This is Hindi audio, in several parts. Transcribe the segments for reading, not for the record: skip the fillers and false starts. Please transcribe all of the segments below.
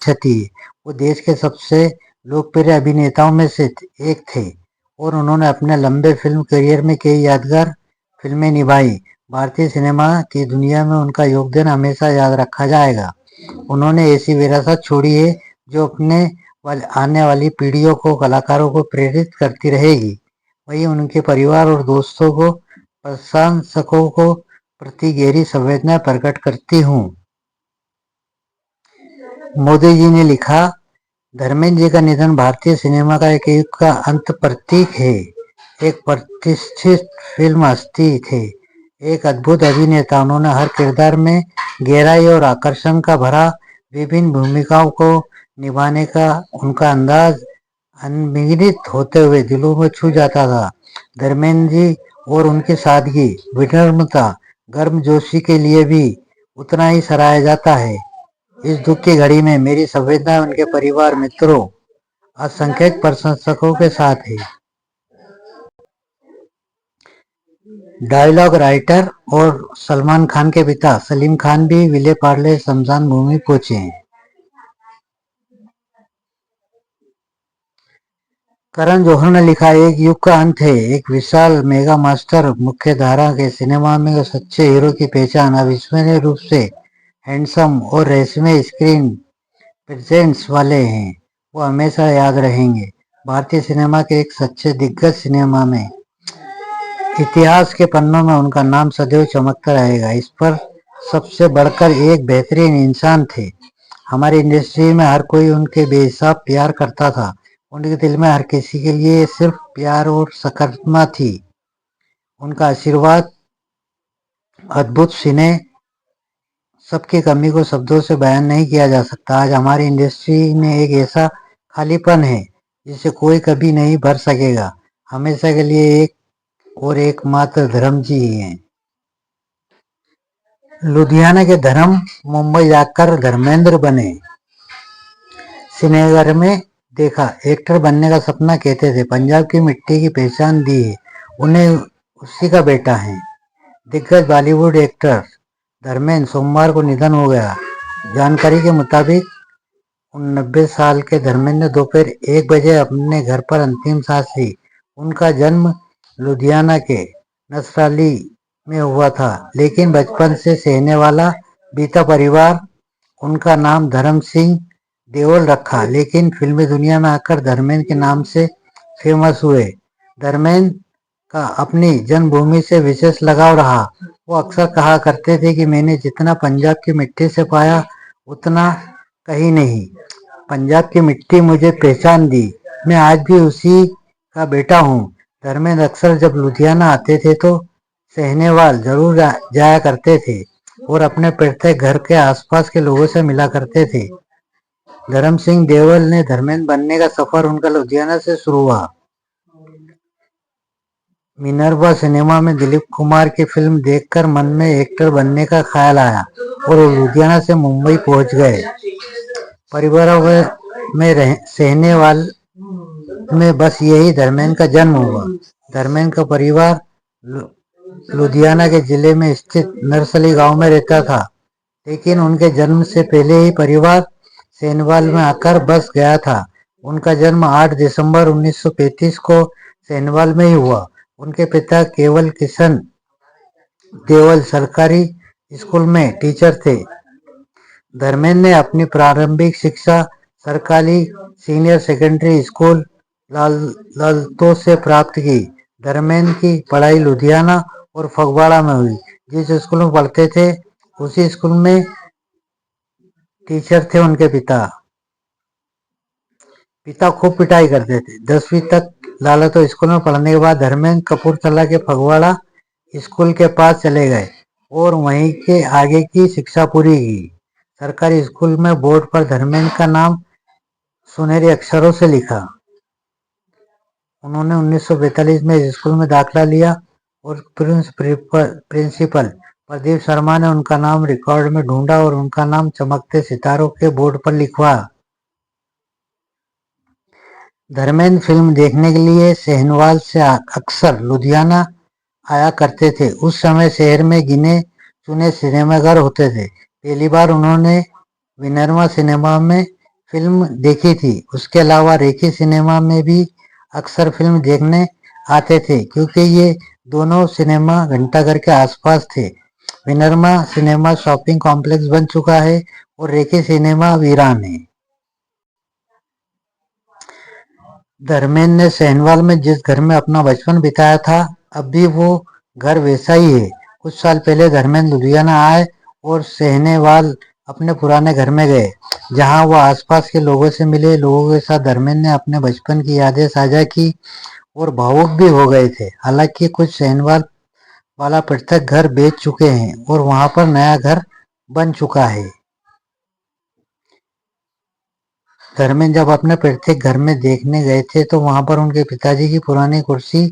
क्षति है। वो देश के सबसे लोकप्रिय अभिनेताओं में से एक थे और उन्होंने अपने लंबे फिल्म करियर में कई यादगार फिल्में निभाई। भारतीय सिनेमा की दुनिया में उनका योगदान हमेशा याद रखा जाएगा। उन्होंने ऐसी विरासत छोड़ी है जो आने वाली पीढ़ियों को, कलाकारों को प्रेरित करती रहेगी। वहीं उनके परिवार और दोस्तों को, प्रशंसकों को प्रति गहरी संवेदना प्रकट करती हूँ। मोदी जी ने लिखा, धर्मेंद्र जी का निधन भारतीय सिनेमा का एक युग का अंत प्रतीक है। एक प्रतिष्ठित फिल्म हस्ती थे, एक अद्भुत अभिनेता। उन्होंने हर किरदार में गहराई और आकर्षण का भरा। विभिन्न भूमिकाओं को निभाने का उनका अंदाज अनगिनत होते हुए दिलों में छू जाता था। धर्मेंद्र जी और उनकी सादगी, विनम्रता, गर्मजोशी के लिए भी उतना ही सराहा जाता है। इस दुख की घड़ी में मेरी संवेदना उनके परिवार, मित्रों, असंख्यक प्रशंसकों के साथ है। डायलॉग राइटर और सलमान खान के पिता सलीम खान भी विले पार्ले शमशान भूमि पहुंचे हैं। करण जौहर ने लिखा, एक युग का अंत है, एक विशाल मेगा मास्टर। मुख्य धारा के सिनेमा में सच्चे हीरो की पहचान अविस्मरणीय रूप से हैंडसम और रेशमी स्क्रीन प्रेजेंस वाले हैं। वो हमेशा याद रहेंगे। भारतीय सिनेमा के एक सच्चे दिग्गज सिनेमा में इतिहास के पन्नों में उनका नाम सदैव चमकता रहेगा। इस पर सबसे बढ़कर एक बेहतरीन इंसान थे। हमारी इंडस्ट्री में हर कोई उनके बेहिसाब प्यार करता था। उनके दिल में हर किसी के लिए सिर्फ प्यार और सकारात्मकता थी। उनका आशीर्वाद अद्भुत सिने, सबकी कमी को शब्दों से बयान नहीं किया जा सकता। आज हमारी इंडस्ट्री में एक ऐसा खालीपन है जिसे कोई कभी नहीं भर सकेगा। हमेशा के लिए एक और एकमात्र धर्म जी ही हैं। लुधियाना के धर्म मुंबई जाकर धर्मेंद्र बने। सिनेगर में देखा, एक्टर बनने का सपना कहते थे। पंजाब की मिट्टी की पहचान दी है, उन्हें उसी का बेटा है। दिग्गज बॉलीवुड एक्टर धर्मेंद्र सोमवार को निधन हो गया। जानकारी के मुताबिक 90 साल के धर्मेंद्र ने दोपहर 1 बजे अपने घर पर अंतिम सांस ली। उनका जन्म लुधियाना के नसराली में हुआ था, लेकिन बचपन से सहने वाला बीता परिवार उनका नाम धर्म सिंह देओल रखा। लेकिन फिल्मी दुनिया में आकर धर्मेंद्र के नाम से फेमस हुए। धर्मेंद्र का अपनी जन्मभूमि से विशेष लगाव रहा। वो अक्सर कहा करते थे कि मैंने जितना पंजाब की मिट्टी से पाया उतना कहीं नहीं। पंजाब की मिट्टी मुझे पहचान दी, मैं आज भी उसी का बेटा हूँ। धर्मेंद्र अक्सर जब लुधियाना आते थे तो सहनेवाल जरूर जाया करते थे और अपने प्रत्येक घर के आसपास के लोगों से मिला करते थे। धर्म सिंह देओल ने धर्मेंद्र बनने का सफर उनका लुधियाना से शुरू हुआ। मिनर्वा सिनेमा में दिलीप कुमार की फिल्म देखकर मन में एक्टर बनने का ख्याल आया और वो लुधियाना से मुंबई पहुंच गए। परिवारों में सहने वाल में बस यही धर्मेंद्र का जन्म हुआ। धर्मेंद्र का परिवार लुधियाना के जिले में स्थित नरसली गांव में रहता था, लेकिन उनके जन्म से पहले ही परिवार सेनवाल में आकर बस गया था। उनका जन्म 8 दिसंबर 1935 को सेनवाल में ही हुआ। उनके पिता केवल किशन देओल सरकारी स्कूल में टीचर थे। धर्मेंद्र ने अपनी प्रारंभिक शिक्षा सरकारी सीनियर सेकेंडरी स्कूल लालतो से प्राप्त की। धर्मेंद्र की पढ़ाई लुधियाना और फगवाड़ा में हुई। जिस स्कूल में पढ़ते थे उसी स्कूल में टीचर थे उनके पिता खूब पिटाई करते थे। 10वीं तक लालतो स्कूल में पढ़ने के बाद धर्मेंद्र कपूरथला के फगवाड़ा स्कूल के पास चले गए और वहीं के आगे की शिक्षा पूरी की। सरकारी स्कूल में बोर्ड पर धर्मेंद्र का नाम सुनहरे अक्षरों से लिखा। उन्होंने 1942 में इस स्कूल में दाखिला लिया और प्रिंसिपल प्रदीप शर्मा ने उनका नाम रिकॉर्ड में ढूंढा और उनका नाम चमकते सितारों के बोर्ड पर लिखवा। धर्मेंद्र फिल्म देखने के लिए सेहनवाल से अक्सर लुधियाना आया करते थे। उस समय शहर में गिने चुने सिनेमाघर होते थे। पहली बार उन्होंने विनर्वा सिनेमा में फिल्म देखी थी। उसके अलावा रेखी सिनेमा में भी अक्सर फिल्म देखने आते थे क्योंकि ये दोनों सिनेमा घंटाघर के आसपास थे। विनर्मा सिनेमा शॉपिंग कॉम्प्लेक्स बन चुका है और रेखी सिनेमा वीरान है। धर्मेंद्र ने सेहनवाल में जिस घर में अपना बचपन बिताया था, अब भी वो घर वैसा ही है। कुछ साल पहले धर्मेंद्र लुधियाना आए और सेहनेवाल अपने पुराने घर में गए, जहां वो आसपास के लोगों से मिले। लोगों के साथ धर्मेंद्र ने अपने बचपन की यादें साझा की और भावुक भी हो गए थे। हालांकि कुछ सेहनवाल वाला पृथक घर बेच चुके हैं और वहां पर नया घर बन चुका है। धर्मेंद्र जब अपने पैतृक घर में देखने गए थे तो वहां पर उनके पिताजी की पुरानी कुर्सी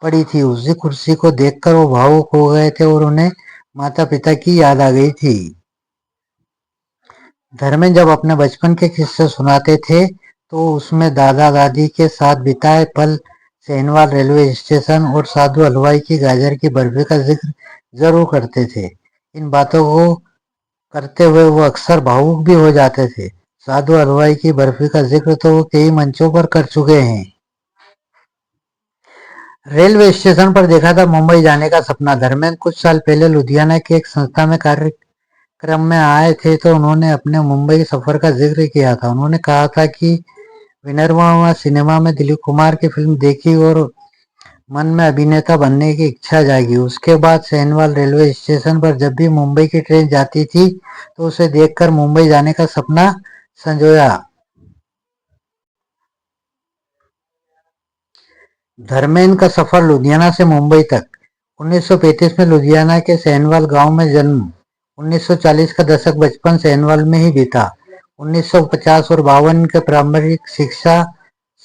पड़ी थी। उसी कुर्सी को देखकर वो भावुक हो गए थे और उन्हें माता पिता की याद आ गई थी। धर्मेंद्र जब अपने बचपन के किस्से सुनाते थे तो उसमें दादा दादी के साथ बिताए पल, सेहनवाल रेलवे स्टेशन और साधु हलवाई की गाजर की बर्फी का जिक्र जरूर करते थे। इन बातों को करते हुए वो अक्सर भावुक भी हो जाते थे। साधु हलवाई की बर्फी का जिक्र तो वो कई मंचों पर कर चुके हैं। रेलवे स्टेशन पर देखा था मुंबई जाने का सपना। धर्मेंद्र कुछ साल पहले लुधियाना की एक संस्था में कार्यक्रम में आए थे तो उन्होंने अपने मुंबई के सफर का जिक्र किया था। उन्होंने कहा था कि विनर्मा सिनेमा में दिलीप कुमार की फिल्म देखी और मन में अभिनेता बनने की इच्छा जागी। उसके बाद सेहनवाल रेलवे स्टेशन पर जब भी मुंबई की ट्रेन जाती थी तो उसे देखकर मुंबई जाने का सपना संजोया। धर्मेंद्र का सफर लुधियाना से मुंबई तक। 1935 में लुधियाना के सेहनवाल गांव में जन्म। 1940 का दशक बचपन सेहनवाल में ही बीता। 1950 और 52 के प्रारंभिक शिक्षा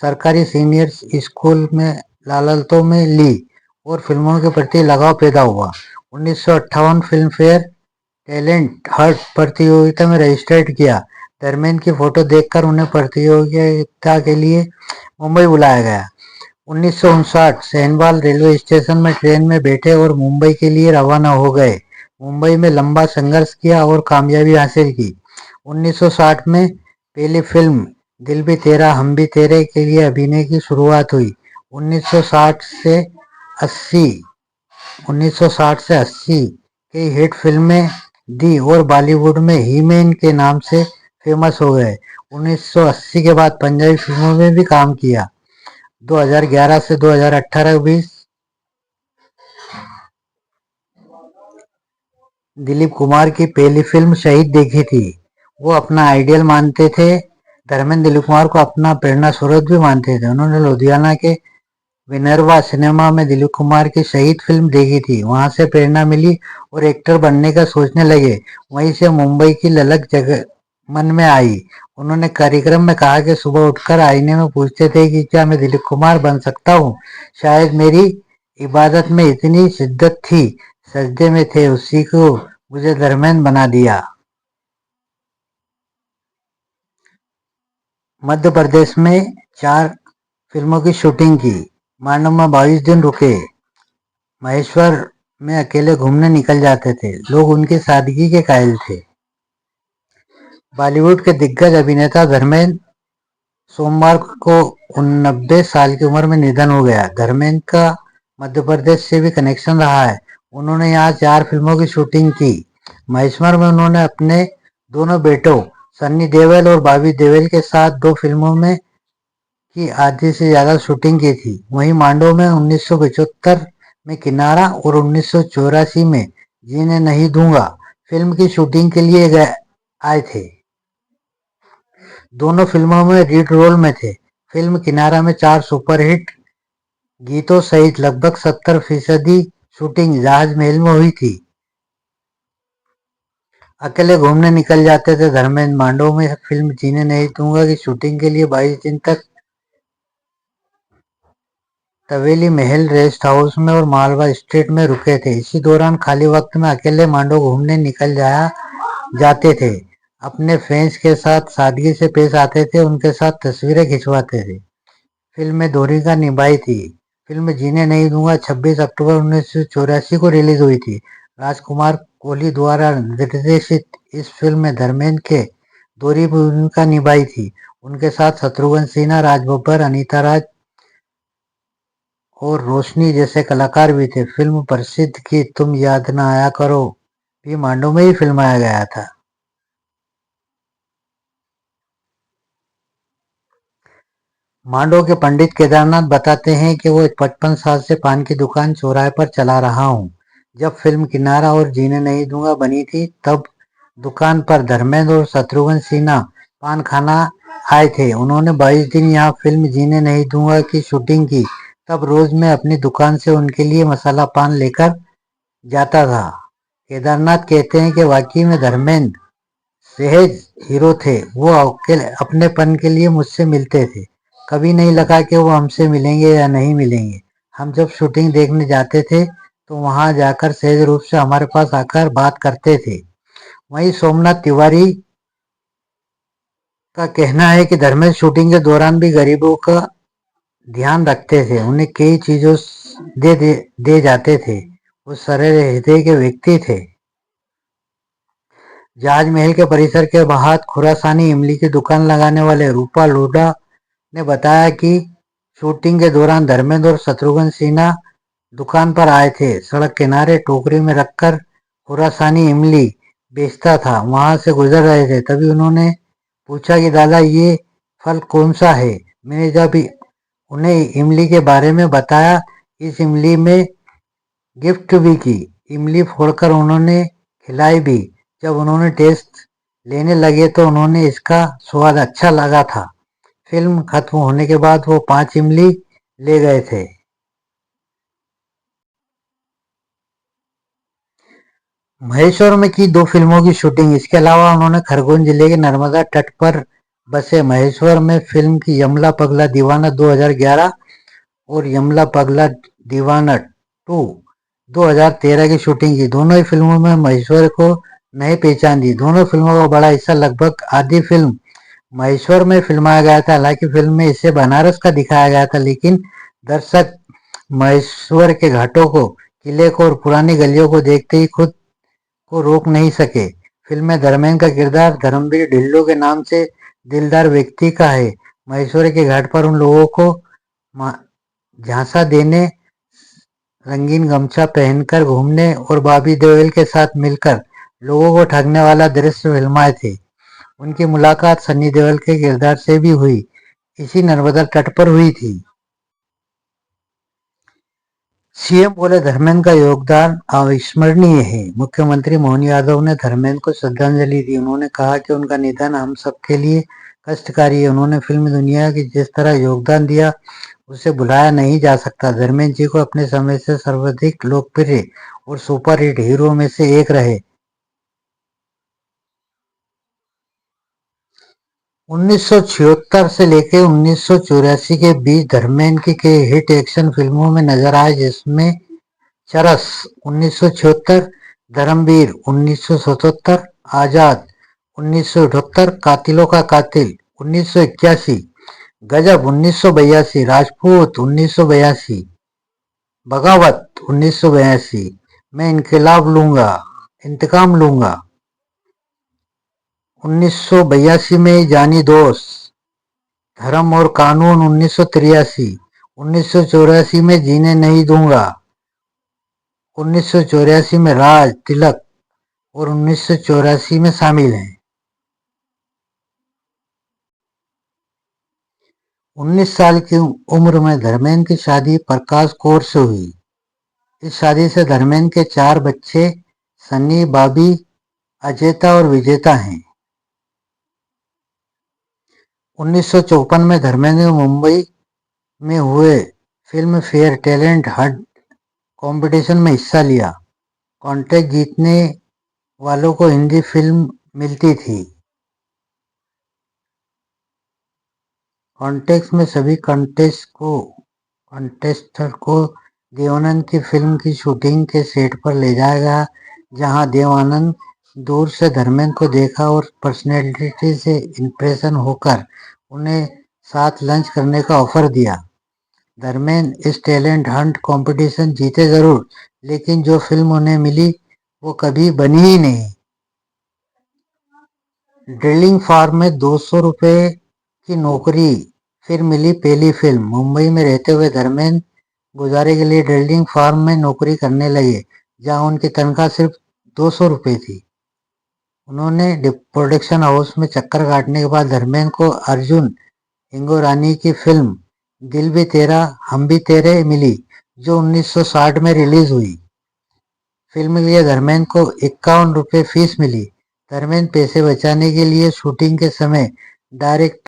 सरकारी सीनियर स्कूल में लालतो में ली और फिल्मों के प्रति लगाव पैदा हुआ। 1958 फिल्म फेयर टैलेंट हंट प्रतियोगिता में रजिस्टर्ड किया। धर्मेंद्र की फोटो देखकर उन्हें प्रतियोगिता के लिए मुंबई बुलाया गया। 1959 सेहनवाल रेलवे स्टेशन में ट्रेन में बैठे और मुंबई के लिए रवाना हो गए। मुंबई में लंबा संघर्ष किया और कामयाबी हासिल की। 1960 में पहली फिल्म दिल भी तेरा हम भी तेरे के लिए अभिनय की शुरुआत हुई। 1960 से 80 1960 से 80 कई हिट फिल्में दी और बॉलीवुड में ही मैन के नाम से फेमस हो गए। 1980 के बाद पंजाबी फिल्मों में भी काम किया। 2011 से 2018 के बीच दिलीप कुमार की पहली फिल्म शहीद देखी थी। वो अपना आइडियल मानते थे। धर्मेंद्र दिलीप कुमार को अपना प्रेरणा स्रोत भी मानते थे। उन्होंने लुधियाना के विनर्वा सिनेमा में दिलीप कुमार की शहीद फिल्म देखी थी। वहां से प्रेरणा मिली और एक्टर बनने का सोचने लगे। वहीं से मुंबई की ललक जगह मन में आई। उन्होंने कार्यक्रम में कहा कि सुबह उठकर आईने में पूछते थे कि क्या मैं दिलीप कुमार बन सकता हूँ। शायद मेरी इबादत में इतनी शिद्दत थी, सजदे में थे, उसी को मुझे धर्मेंद्र बना दिया। मध्य प्रदेश में 4 फिल्मों की शूटिंग की। मांडव में 22 दिन रुके। महेश्वर में अकेले घूमने निकल जाते थे। लोग उनकी सादगी के कायल थे। बॉलीवुड के दिग्गज अभिनेता धर्मेंद्र सोमवार को 90 साल की उम्र में निधन हो गया। धर्मेंद्र का मध्य प्रदेश से भी कनेक्शन रहा है। उन्होंने यहाँ 4 फिल्मों की शूटिंग की। महेश्वर में उन्होंने अपने दोनों बेटों सन्नी देओल और बॉबी देओल के साथ 2 फिल्मों में की आधी से ज्यादा शूटिंग की थी। वहीं मांडव में 1975 में किनारा और 1984 में जीने नहीं दूंगा फिल्म की शूटिंग के लिए आए थे। दोनों फिल्मों में लीड रोल में थे। फिल्म किनारा में 4 सुपरहिट गीतों सहित लगभग 70% शूटिंग जहाज महल में हुई थी। अकेले घूमने निकल जाते थे धर्मेंद्र। मांडव में फिल्म जीने नहीं दूंगा की शूटिंग के लिए 22 दिन तक तवेली महल रेस्ट हाउस में और मालवा स्ट्रीट में रुके थे। इसी दौरान खाली वक्त में अकेले मांडव घूमने निकल जाते थे। अपने फैंस के साथ सादगी से पेश आते थे, उनके साथ तस्वीरें खिंचवाते थे। फिल्म में दोहरी का निभाई थी। फिल्म जीने नहीं दूंगा 26 अक्टूबर 1984 को रिलीज हुई थी। राजकुमार कोहली द्वारा निर्देशित इस फिल्म में धर्मेंद्र के दोहरी भूमिका निभाई थी। उनके साथ शत्रुघ्न सिन्हा, राज बब्बर, अनीता राज और रोशनी जैसे कलाकार भी थे। फिल्म प्रसिद्ध गीत तुम याद न आया करो भी मांडू में ही फिल्माया गया था। मांडो के पंडित केदारनाथ बताते हैं कि वो 55 साल से पान की दुकान चौराहे पर चला रहा हूँ। जब फिल्म किनारा और जीने नहीं दूंगा बनी थी तब दुकान पर धर्मेंद्र और शत्रुघ्न सिन्हा पान खाना आए थे। उन्होंने 22 दिन यहाँ फिल्म जीने नहीं दूंगा की शूटिंग की। तब रोज मैं अपनी दुकान से उनके लिए मसाला पान लेकर जाता था। केदारनाथ कहते हैं कि वाकई में धर्मेंद्र सहज हीरो थे। वो अकेले अपनेपन के लिए मुझसे मिलते थे। कभी नहीं लगा कि वो हमसे मिलेंगे या नहीं मिलेंगे। हम जब शूटिंग देखने जाते थे तो वहां जाकर सहज रूप से हमारे पास आकर बात करते थे। वहीं सोमनाथ तिवारी का कहना है कि धर्मेंद्र शूटिंग के दौरान भी गरीबों का ध्यान रखते थे। उन्हें कई चीजों दे जाते थे। वो सरल हृदय के व्यक्ति थे। जहाज महल के परिसर के बाहर खुरासानी इमली की दुकान लगाने वाले रूपा लोढ़ा ने बताया कि शूटिंग के दौरान धर्मेंद्र और शत्रुघ्न सिन्हा दुकान पर आए थे। सड़क किनारे टोकरी में रखकर खुरासानी इमली बेचता था। वहां से गुजर रहे थे तभी उन्होंने पूछा कि दादा ये फल कौन सा है। मैंने जब उन्हें इमली के बारे में बताया, इस इमली में गिफ्ट भी की। इमली फोड़कर उन्होंने खिलाई भी। जब उन्होंने टेस्ट लेने लगे तो उन्होंने इसका स्वाद अच्छा लगा था। फिल्म खत्म होने के बाद वो 5 इमली ले गए थे। महेश्वर में की 2 फिल्मों की शूटिंग। इसके अलावा उन्होंने खरगोन जिले के नर्मदा तट पर बसे महेश्वर में फिल्म की यमला पगला दीवाना 2011 और यमला पगला दीवाना 2 2013 की शूटिंग की। दोनों ही फिल्मों में महेश्वर को नई पहचान दी। दोनों फिल्मों का बड़ा हिस्सा लगभग आधी फिल्म महेश्वर में फिल्माया गया था। हालांकि फिल्म में इसे बनारस का दिखाया गया था लेकिन दर्शक महेश्वर के घाटों को, किले को और पुरानी गलियों को देखते ही खुद को रोक नहीं सके। फिल्म में धर्मेंद्र का किरदार धर्मवीर ढिल्लों के नाम से दिलदार व्यक्ति का है। महेश्वर के घाट पर उन लोगों को झांसा देने, रंगीन गमछा पहनकर घूमने और बॉबी देओल के साथ मिलकर लोगों को ठगने वाला दृश्य फिल्माए थे। उनकी मुलाकात सन्नी देओल के किरदार से भी हुई। इसी नर्मदा तट पर हुई थी। सीएम बोले धर्मेंद्र का योगदान अविस्मरणीय है। मुख्यमंत्री मोहन यादव ने धर्मेंद्र को श्रद्धांजलि दी। उन्होंने कहा कि उनका निधन हम सबके लिए कष्टकारी है। उन्होंने फिल्म दुनिया की जिस तरह योगदान दिया उसे भुलाया नहीं जा सकता। धर्मेंद्र जी को अपने समय से सर्वाधिक लोकप्रिय और सुपरहिट हीरो में से एक रहे। 1976 से लेकर 1984 के बीच धर्मेंद्र की कई हिट एक्शन फिल्मों में नजर आए जिसमें चरस 1976, धर्मवीर 1977, आजाद 1978, कातिलों का कातिल 1981, गजब 1982, राजपूत 1982, बगावत 1982, मैं इंतकाम लूंगा 1982 में, जानी दोस्त, धर्म और कानून 1983, 1984 में जीने नहीं दूंगा, 1984 में राज, तिलक और 1984 में शामिल हैं। 19 साल की उम्र में धर्मेंद्र की शादी प्रकाश कौर से हुई। इस शादी से धर्मेंद्र के 4 बच्चे सन्नी, बॉबी, अजेता और विजेता हैं। 1954 में धर्मेंद्र ने मुंबई में हुए film fair talent Hunt competition में हिस्सा लिया। कॉन्टेस्ट जीतने वालों को हिंदी फिल्म मिलती थी। कॉन्टेस्ट में सभी कॉन्टेस्टर को देवानंद की फिल्म की शूटिंग के सेट पर ले जाया गया, जहां देवानंद दूर से धर्मेंद्र को देखा और पर्सनैलिटी से इंप्रेशन होकर उन्हें साथ लंच करने का ऑफर दिया। धर्मेंद्र इस टैलेंट हंट कंपटीशन जीते जरूर, लेकिन जो फिल्म उन्हें मिली वो कभी बनी ही नहीं। ड्रिलिंग फार्म में 200 रुपए की नौकरी फिर मिली पहली फिल्म। मुंबई में रहते हुए धर्मेंद्र गुजारे के लिए ड्रिलिंग फार्म में नौकरी करने लगे, जहां उनकी तनख्वाह सिर्फ 200 रुपए थी। उन्होंने प्रोडक्शन हाउस में चक्कर काटने के बाद धर्मेंद्र को अर्जुन इंगोरानी की फिल्म दिल भी तेरा हम भी तेरे मिली, जो 1960 में रिलीज हुई। फिल्म के लिए धर्मेंद्र को 51 रुपए फीस मिली। धर्मेंद्र पैसे बचाने के लिए शूटिंग के समय डायरेक्टर